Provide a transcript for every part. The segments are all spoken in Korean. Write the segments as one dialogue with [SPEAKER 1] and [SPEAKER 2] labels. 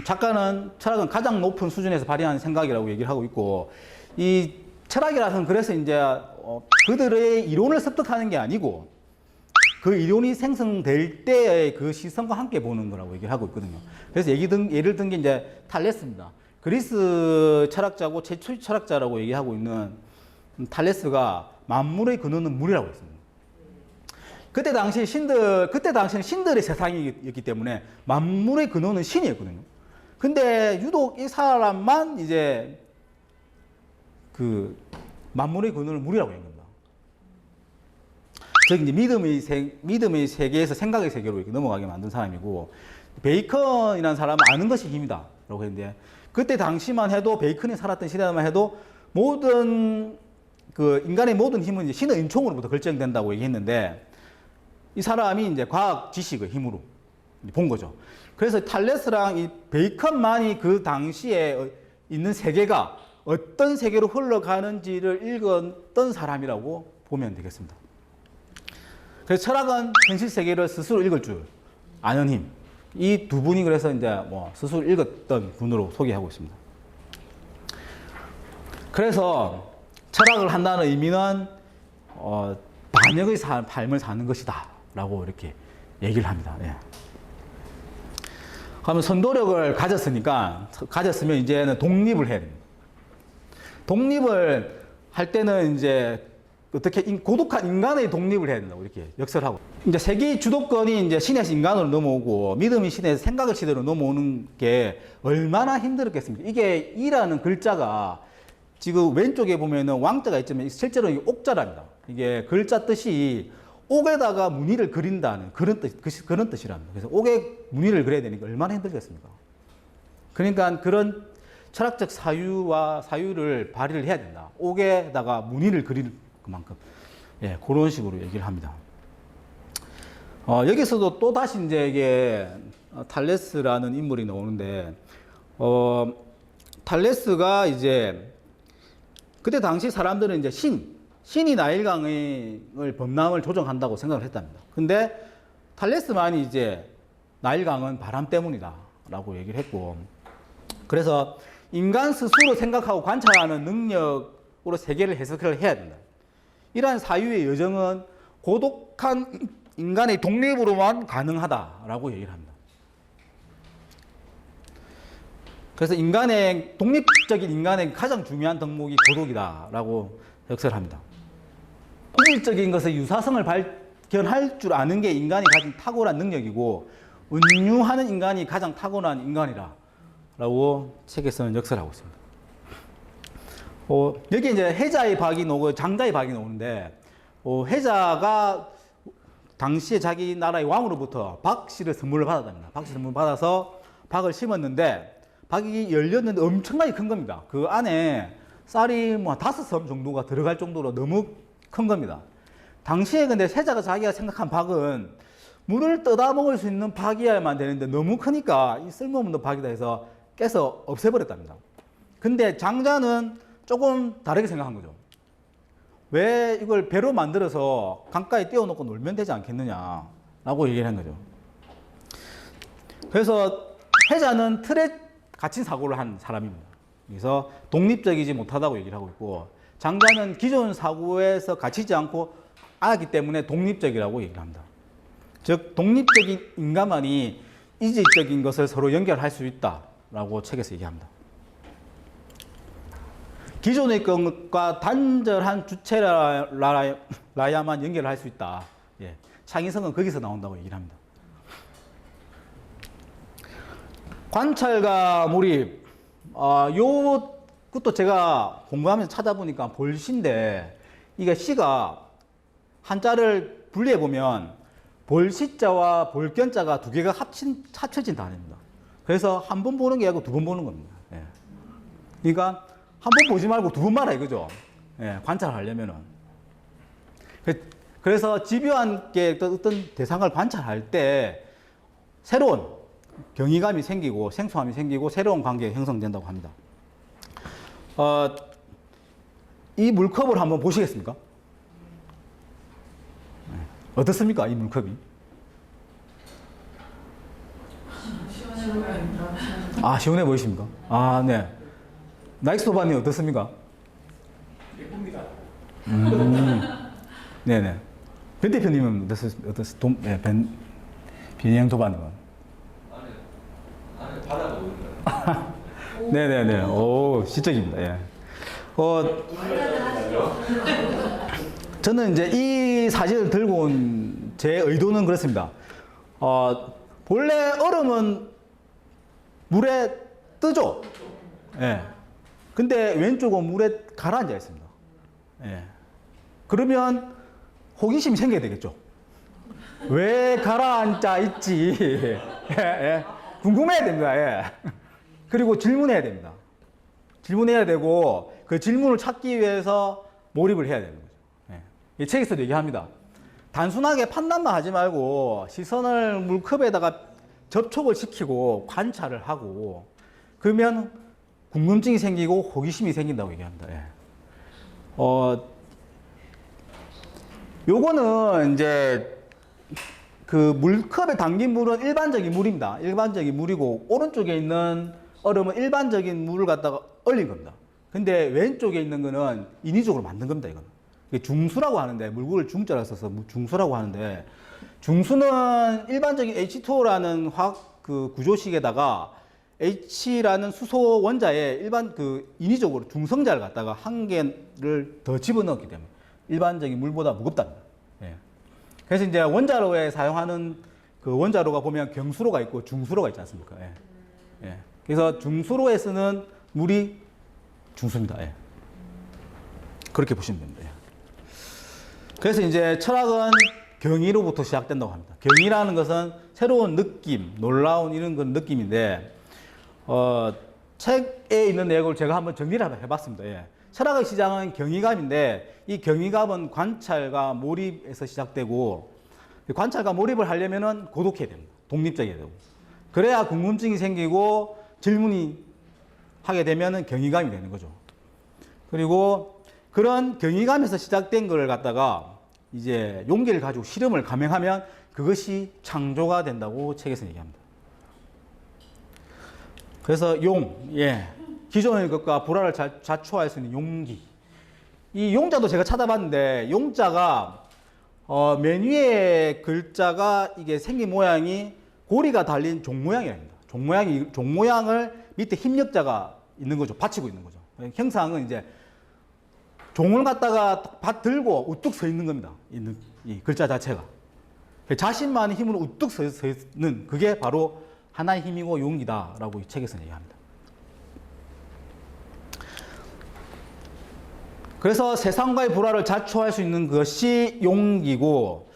[SPEAKER 1] 작가는 철학은 가장 높은 수준에서 발휘하는 생각이라고 얘기를 하고 있고, 이 철학이라서는 그래서 이제 그들의 이론을 습득하는 게 아니고 그 이론이 생성될 때의 그 시선과 함께 보는 거라고 얘기를 하고 있거든요. 그래서 예를 든 게 이제 탈레스입니다. 그리스 철학자고 최초의 철학자라고 얘기하고 있는 탈레스가 만물의 근원은 물이라고 했습니다. 그때 당시는 신들의 세상이었기 때문에 만물의 근원은 신이었거든요. 근데 유독 이 사람만 이제 그 만물의 근원을 물이라고 한 겁니다. 즉 이제 믿음의 세계에서 생각의 세계로 이렇게 넘어가게 만든 사람이고, 베이컨이라는 사람은 아는 것이 힘이다라고 했는데, 그때 당시만 해도 베이컨이 살았던 시대만 해도 모든 그 인간의 모든 힘은 이제 신의 은총으로부터 결정된다고 얘기했는데, 이 사람이 이제 과학 지식의 힘으로 본 거죠. 그래서 탈레스랑 이 베이컨만이 그 당시에 있는 세계가 어떤 세계로 흘러가는지를 읽었던 사람이라고 보면 되겠습니다. 그래서 철학은 현실 세계를 스스로 읽을 줄 아는 힘. 이 두 분이 그래서 이제 뭐 스스로 읽었던 분으로 소개하고 있습니다. 그래서 철학을 한다는 의미는 반역의 삶을 사는 것이다 라고 이렇게 얘기를 합니다. 예. 그러면 선도력을 가졌으면 이제는 독립을 해야 됩니다. 독립을 할 때는 이제 어떻게 고독한 인간의 독립을 해야 된다고 이렇게 역설하고, 이제 세계 주도권이 이제 신에서 인간으로 넘어오고 믿음이 신에서 생각의 시대로 넘어오는 게 얼마나 힘들었겠습니까? 이게 이라는 글자가 지금 왼쪽에 보면은 왕자가 있지만 실제로 이게 옥자랍니다. 이게 글자 뜻이 옥에다가 무늬를 그린다는 그런 뜻이랍니다. 그래서 옥에 무늬를 그려야 되니까 얼마나 힘들겠습니까? 그러니까 그런 철학적 사유를 발휘를 해야 된다. 옥에다가 무늬를 그릴 그만큼. 예, 그런 식으로 얘기를 합니다. 여기서도 또 다시 이제 이게 탈레스라는 인물이 나오는데, 탈레스가 이제 그때 당시 사람들은 이제 신이 나일강을 범람을 조정한다고 생각을 했답니다. 근데 탈레스만이 이제 나일강은 바람 때문이다 라고 얘기를 했고, 그래서 인간 스스로 생각하고 관찰하는 능력으로 세계를 해석을 해야 된다. 이러한 사유의 여정은 고독한 인간의 독립으로만 가능하다라고 얘기를 합니다. 그래서 독립적인 인간의 가장 중요한 덕목이 고독이다라고 역설합니다. 본질적인 것의 유사성을 발견할 줄 아는 게 인간이 가진 탁월한 능력이고, 은유하는 인간이 가장 타고난 인간이라고 책에서는 역설하고 있습니다. 여기 이제 해자의 박이 나오고 장자의 박이 나오는데, 해자가 당시에 자기 나라의 왕으로부터 박씨를 선물을 받았답니다. 박씨 선물을 받아서 박을 심었는데, 박이 열렸는데 엄청나게 큰 겁니다. 그 안에 쌀이 뭐 5섬 정도가 들어갈 정도로 너무 큰 겁니다. 당시에 근데 해자가 자기가 생각한 박은 물을 떠다 먹을 수 있는 박이어야만 되는데 너무 크니까 이 쓸모없는 박이다 해서 깨서 없애버렸답니다. 근데 장자는 조금 다르게 생각한 거죠. 왜 이걸 배로 만들어서 강가에 띄워놓고 놀면 되지 않겠느냐라고 얘기를 한 거죠. 그래서 해자는 틀에 갇힌 사고를 한 사람입니다. 그래서 독립적이지 못하다고 얘기를 하고 있고, 장자는 기존 사고에서 갇히지 않고 알았기 때문에 독립적이라고 얘기를 합니다. 즉 독립적인 인간만이 이질적인 것을 서로 연결할 수 있다라고 책에서 얘기합니다. 기존의 것과 단절한 주체라야만 연결을 할 수 있다. 예. 창의성은 거기서 나온다고 얘기를 합니다. 관찰과 몰입. 그것도 제가 공부하면서 찾아보니까 볼시인데, 이게 시가 한자를 분리해보면 볼시자와 볼견자가 두 개가 합쳐진 단어입니다. 그래서 한 번 보는 게 아니고 두 번 보는 겁니다. 예. 그러니까 한 번 보지 말고 두 번 봐라 이거죠. 예, 관찰하려면은. 그래서 집요한 게 어떤 대상을 관찰할 때 새로운 경이감이 생기고 생소함이 생기고 새로운 관계가 형성된다고 합니다. 이 물컵을 한번 보시겠습니까? 어떻습니까? 이 물컵이? 아, 시원해 보이십니까? 아, 네. 나이스 소바님 어떻습니까?
[SPEAKER 2] 예쁩니다.
[SPEAKER 1] 네네. 변 대표님은 어떻습니까? 비니형 소바님은?
[SPEAKER 2] 안에 바다가 보입니다.
[SPEAKER 1] 네네네. 오, 시적입니다. 예. 저는 이제 이 사진을 들고 온 제 의도는 그렇습니다. 본래 얼음은 물에 뜨죠? 예. 근데 왼쪽은 물에 가라앉아 있습니다. 예. 그러면 호기심이 생겨야 되겠죠? 왜 가라앉아 있지? 예, 예. 궁금해야 됩니다. 예. 그리고 질문해야 됩니다. 질문해야 되고 그 질문을 찾기 위해서 몰입을 해야 되는 거죠. 예. 이 책에서도 얘기합니다. 단순하게 판단만 하지 말고 시선을 물컵에다가 접촉을 시키고 관찰을 하고 그러면 궁금증이 생기고 호기심이 생긴다고 얘기합니다. 예. 요거는 이제 그 물컵에 담긴 물은 일반적인 물입니다. 일반적인 물이고 오른쪽에 있는 얼음은 일반적인 물을 갖다가 얼린 겁니다. 근데 왼쪽에 있는 거는 인위적으로 만든 겁니다. 이거는. 중수라고 하는데 물구를 중자라 써서 중수라고 하는데 중수는 일반적인 H2O라는 화학 그 구조식에다가 H라는 수소 원자에 일반 그 인위적으로 중성자를 갖다가 한 개를 더 집어넣었기 때문에 일반적인 물보다 무겁답니다. 예. 그래서 이제 원자로에 사용하는 그 원자로가 보면 경수로가 있고 중수로가 있지 않습니까? 예. 예. 그래서 중수로에 쓰는 물이 중수입니다. 예. 그렇게 보시면 됩니다. 예. 그래서 이제 철학은 경이로부터 시작된다고 합니다. 경이라는 것은 새로운 느낌, 놀라운 이런 건 느낌인데, 책에 있는 내용을 제가 한번 정리를 한번 해봤습니다. 예. 철학의 시작은 경이감인데, 이 경이감은 관찰과 몰입에서 시작되고, 관찰과 몰입을 하려면은 고독해야 됩니다. 독립적이어야 되고. 그래야 궁금증이 생기고 질문이 하게 되면은 경이감이 되는 거죠. 그리고 그런 경이감에서 시작된 걸 갖다가 이제 용기를 가지고 실험을 감행하면 그것이 창조가 된다고 책에서 얘기합니다. 그래서 예. 기존의 것과 불화를 자초할 수 있는 용기. 이 용자도 제가 찾아봤는데 용자가 맨 위에 글자가 이게 생긴 모양이 고리가 달린 종 모양이랍니다. 종 모양을 밑에 힘력자가 있는 거죠. 받치고 있는 거죠. 형상은 이제 종을 갖다가 들고 우뚝 서 있는 겁니다. 이 글자 자체가. 자신만의 힘으로 우뚝 서 있는 그게 바로 하나의 힘이고 용기다라고 이 책에서 얘기합니다. 그래서 세상과의 불화를 자초할 수 있는 것이 용기고,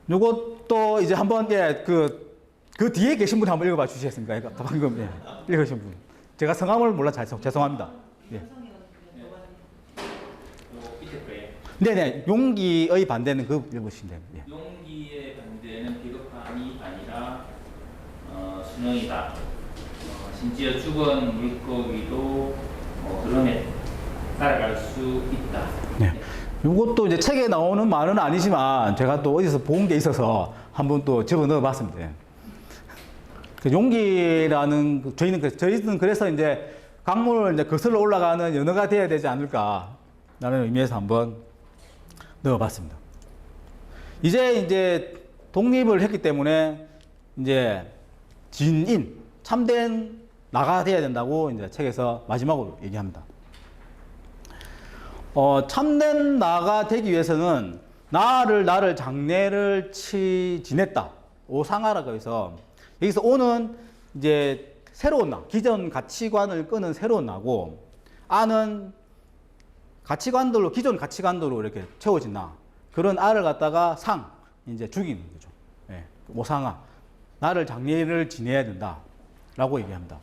[SPEAKER 1] 요것도 이제 한번, 예, 그 뒤에 계신 분 한번 읽어봐 주시겠습니까? 방금, 예, 읽으신 분. 제가 성함을 몰라 죄송합니다. 예. 네네, 용기의 반대는 그 읽으시면 됩니다. 예.
[SPEAKER 3] 용기의 반대는 비겁함이 아니라 순응이다. 심지어 죽은 물고기도 흐름에 따라갈 수 있다.
[SPEAKER 1] 네. 이것도 이제 책에 나오는 말은 아니지만 제가 또 어디서 본 게 있어서 한번 또 집어 넣어 봤습니다. 예. 그 용기라는 저희는 그래서 이제 강물을 이제 거슬러 올라가는 연어가 되어야 되지 않을까라는 의미에서 한번 넣어봤습니다. 이제 독립을 했기 때문에 이제 진인 참된 나가 되어야 된다고 이제 책에서 마지막으로 얘기합니다. 참된 나가 되기 위해서는 나를 장래를 지냈다. 오상하라고 해서 여기서 오는 이제 새로운 나, 기존 가치관을 끄는 새로운 나고, 아는 가치관들로, 기존 가치관들로 이렇게 채워진 나. 그런 아를 갖다가 이제 죽이는 거죠. 예, 오상아. 나를 장래를 지내야 된다. 라고 얘기합니다.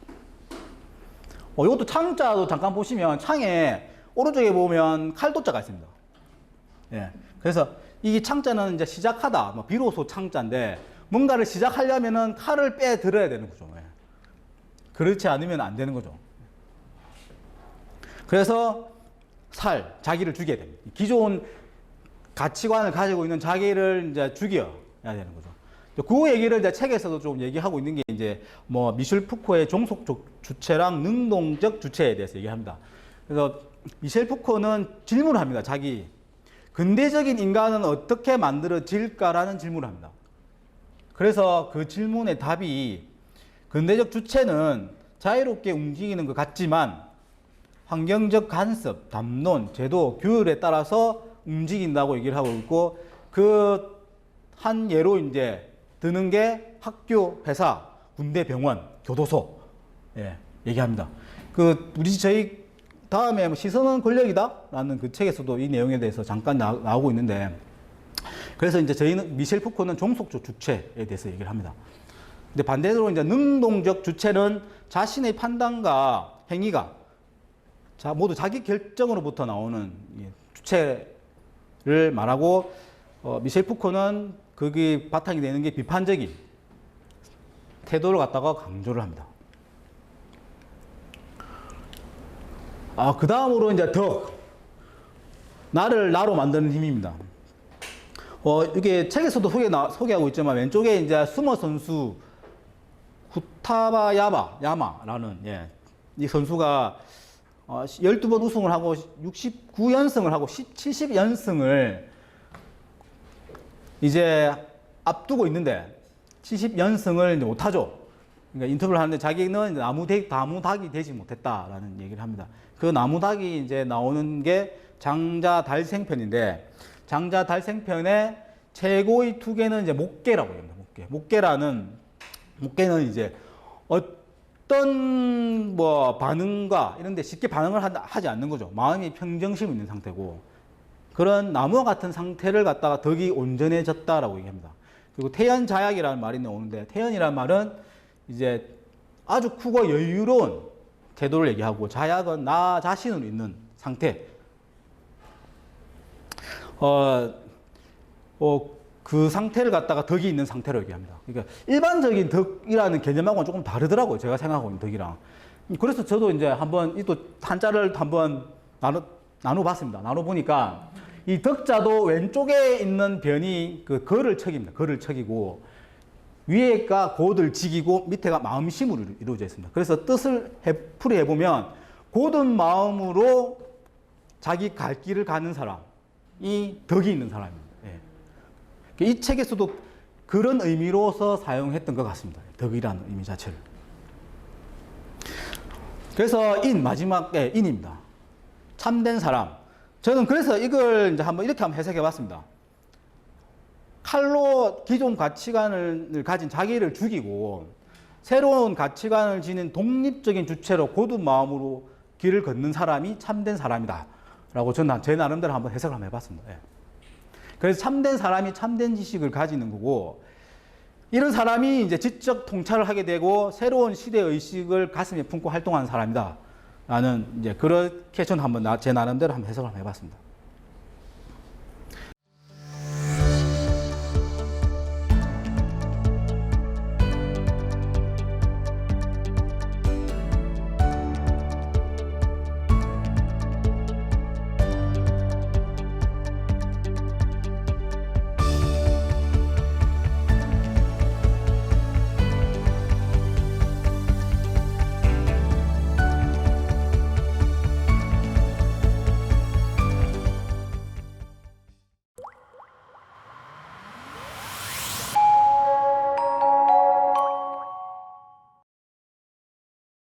[SPEAKER 1] 이것도 창자도 잠깐 보시면 창에 오른쪽에 보면 칼도자가 있습니다. 예, 그래서 이 창자는 이제 시작하다, 비로소 창자인데, 뭔가를 시작하려면은 칼을 빼들어야 되는 거죠. 예. 그렇지 않으면 안 되는 거죠. 그래서 자기를 죽여야 됩니다. 기존 가치관을 가지고 있는 자기를 이제 죽여야 되는 거죠. 그 얘기를 이제 책에서도 좀 얘기하고 있는 게 이제 뭐 미셸 푸코의 종속적 주체랑 능동적 주체에 대해서 얘기합니다. 그래서 미셸 푸코는 질문을 합니다. 자기 근대적인 인간은 어떻게 만들어질까라는 질문을 합니다. 그래서 그 질문의 답이 근대적 주체는 자유롭게 움직이는 것 같지만 환경적 간섭, 담론, 제도, 규율에 따라서 움직인다고 얘기를 하고 있고 그 한 예로 이제 드는 게 학교, 회사, 군대, 병원, 교도소 얘기합니다. 저희 다음에 시선은 권력이다라는 그 책에서도 이 내용에 대해서 잠깐 나오고 있는데 그래서 이제 저희는 미셸 푸코는 종속적 주체에 대해서 얘기를 합니다. 근데 반대로 이제 능동적 주체는 자신의 판단과 행위가 모두 자기 결정으로부터 나오는 주체를 말하고 미셸 푸코는 거기 바탕이 되는 게 비판적인 태도를 갖다가 강조를 합니다. 그 다음으로 이제 나를 나로 만드는 힘입니다. 이게 책에서도 소개하고 있지만 왼쪽에 이제 수머 선수 야마라는 이 선수가 12번 우승을 하고 69연승을 하고 70연승을 이제 앞두고 있는데 70연승을 못하죠. 그러니까 인터뷰를 하는데 자기는 나무닭이 되지 못했다라는 얘기를 합니다. 그 나무닭이 이제 나오는 게 장자 달생편인데 장자 달생편의 최고의 투계는 이제 목계라고 합니다. 목계는 이제 어떤 뭐 반응과 이런데 쉽게 반응을 하지 않는 거죠. 마음이 평정심 있는 상태고 그런 나무와 같은 상태를 갖다가 덕이 온전해졌다라고 얘기합니다. 그리고 태연자약이라는 말이 나오는데 태연이라는 말은 이제 아주 크고 여유로운 태도를 얘기하고 자약은 나 자신으로 있는 상태. 그 상태를 갖다가 덕이 있는 상태로 얘기합니다. 그러니까 일반적인 덕이라는 개념하고는 조금 다르더라고요. 제가 생각하고 있는 덕이랑. 그래서 저도 이제 한번 또 한자를 한번 나눠봤습니다. 나눠보니까 이 덕자도 왼쪽에 있는 변이 그 거를 척입니다. 거를 척이고 위에가 곧을 지기고 밑에가 마음심으로 이루어져 있습니다. 그래서 뜻을 풀이해보면 곧은 마음으로 자기 갈 길을 가는 사람이 덕이 있는 사람입니다. 이 책에서도 그런 의미로서 사용했던 것 같습니다. 덕이라는 의미 자체를. 그래서 마지막에 인입니다. 참된 사람. 저는 그래서 이걸 이제 이렇게 한번 해석해 봤습니다. 칼로 기존 가치관을 가진 자기를 죽이고 새로운 가치관을 지닌 독립적인 주체로 고든 마음으로 길을 걷는 사람이 참된 사람이다. 라고 저는 제 나름대로 한번 해석을 한번 해봤습니다. 그래서 참된 사람이 참된 지식을 가지는 거고 이런 사람이 이제 지적 통찰을 하게 되고 새로운 시대 의식을 가슴에 품고 활동하는 사람이다. 라는 이제 그렇게 저는 한번 제 나름대로 한번 해석을 해봤습니다.